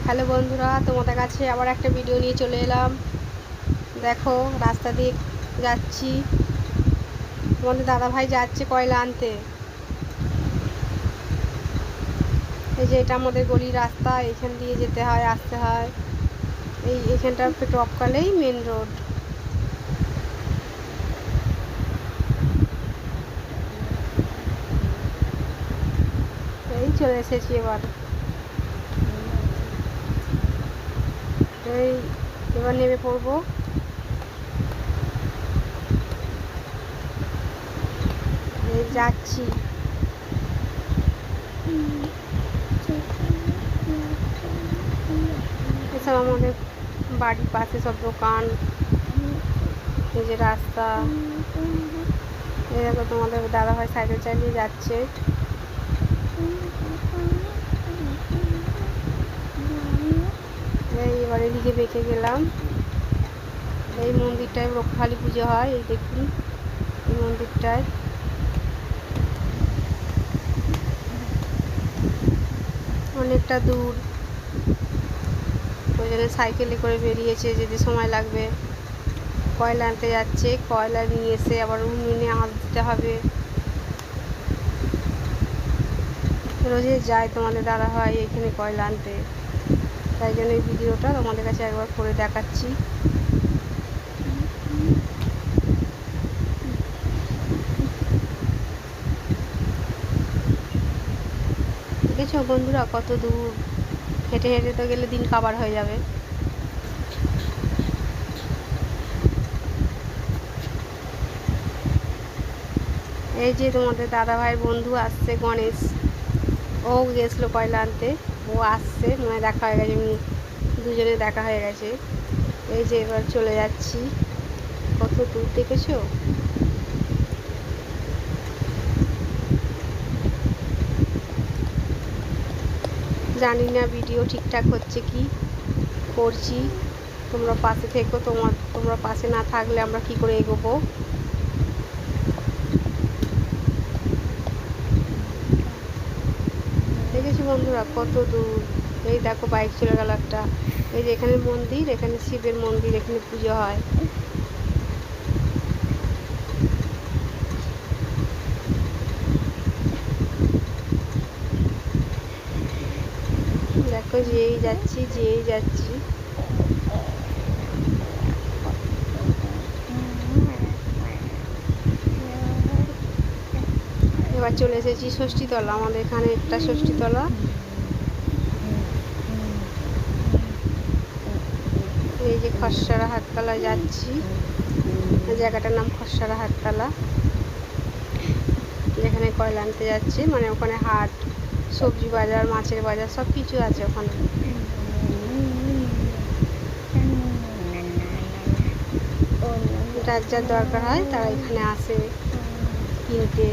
Hello বন্ধুরা, তোমাদের কাছে আবার একটা ভিডিও নিয়ে চলে এলাম। দেখো, রাস্তা দিয়ে যাচ্ছি। তোমাদের দাদাভাই যাচ্ছে কয়লা আনতে। এই যে এটা আমাদের গলির রাস্তা, এইখান দিয়ে যেতে হয়, আসতে হয়। এইখানটা টপকালেই মেন রোড। এই চলে এসেছি এবার। এবার নেমে পড়বো। এই যাচ্ছি। এসব আমাদের বাড়ির পাশে সব দোকান, এই যে রাস্তা। এই দেখো তোমাদের দাদাভাই সাইকেল চালিয়ে যাচ্ছে। এবার এদিকে বেঁকে গেলাম। এই মন্দিরটায় রক্ষাকালী পুজো হয়, এই দেখুন এই মন্দিরটায়। অনেকটা দূর, ওই জন্য সাইকেলে করে বেরিয়েছে, যেতে সময় লাগবে। কয়লা আনতে যাচ্ছে, কয়লা নিয়ে এসে আবার উনুনে আঁচ দিতে হবে। রোজে যায় তোমাদের দাদা হয় এখানে কয়লা আনতে, তাই জন্য এই ভিডিওটা তোমাদের কাছে একবার করে দেখাচ্ছি। দেখেছো বন্ধুরা কত দূর, হেঁটে হেঁটে তো গেলে দিন কাবার হয়ে যাবে। এই যে তোমাদের দাদা ভাইয়ের বন্ধু আসছে, গণেশ, ও গেছিলো কয়লা আনতে, ও আসছে, মানে দেখা হয়ে গেছে, দুজনে দেখা হয়ে গেছে। এই যে এবার চলে যাচ্ছি। কত দূর দেখেছো? জানি না ভিডিও ঠিকঠাক হচ্ছে কি, করছি। তোমরা পাশে থেকো, তোমরা পাশে না থাকলে আমরা কি করে এগোবো। দেখেছি বন্ধুরা কত দূর। এই দেখো বাইক চলে গেল একটা। এই যে এখানে মন্দির, এখানে শিবের মন্দির, এখানে পুজো হয়। দেখো যেই যাচ্ছি। এবার চলে এসেছি ষষ্ঠীতলা, আমাদের এখানে একটা ষষ্ঠীতলা। এই যে খসড়া হাটতলা যাচ্ছি, জায়গাটার নাম খসড়া হাটতলা, যেখানে কয়লা আনতে যাচ্ছে, মানে ওখানে হাট, সবজি বাজার, মাছের বাজার, সব কিছু আছে ওখানে। যার যার দরকার হয় তারা এখানে আসে কিনতে।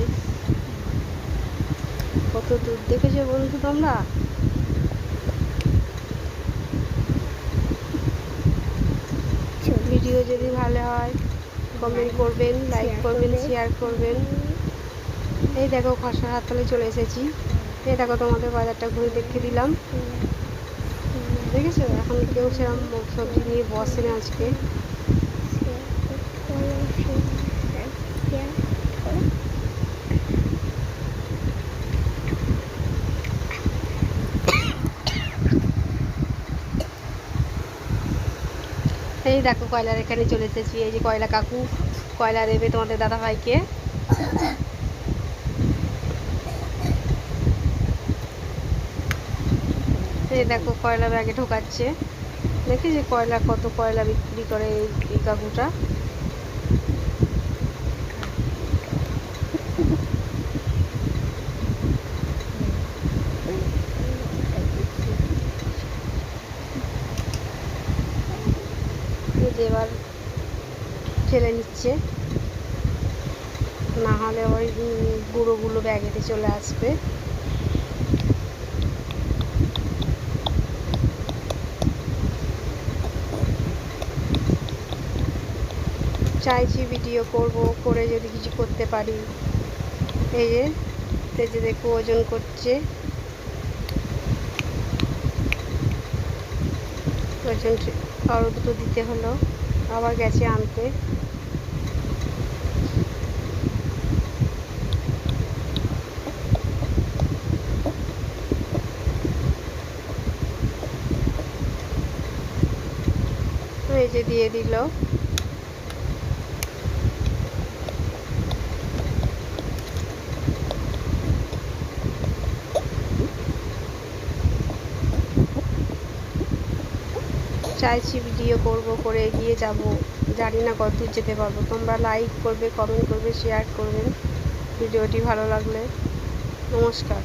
কত দূর দেখেছো বন্ধু তোমরা? ভিডিও যদি ভালো হয় কমেন্ট করবেন, লাইক করবেন, শেয়ার করবেন। এই দেখো খসড়া হাটতলায় চলে এসেছি। এই দেখো তোমাদের বাজারটা ঘুরে দেখিয়ে দিলাম। দেখেছো এখন কেউ সেরকম সবজি নিয়ে বসে না আজকে। এই দেখো কয়লার এখানে চলে এসেছি। এই যে কয়লা কাকু কয়লা দেবে তোমাদের দাদা ভাইকে। এই দেখো কয়লা ব্যাগে ঢোকাচ্ছে। দেখি যে কয়লা, কত কয়লা বিক্রি করে এই কাকুটা। এবার ফেলে নিচ্ছে, না হলে ওই গুঁড়োগুলো ব্যাগেতে চলে আসবে। চাইছি ভিডিও করব, করে যদি কিছু করতে পারি। এই যে দেখো ওজন করছে। ওই জন্য আরও দুটো দিতে হলো, আবার গেছে আনতে। এই যে দিয়ে দিল। চাইছি ভিডিও করব, করে এগিয়ে যাব, জানি না কত দূর যেতে পারবো। তোমরা লাইক করবে, কমেন্ট করবে, শেয়ার করবেন ভিডিওটি ভালো লাগলে। নমস্কার।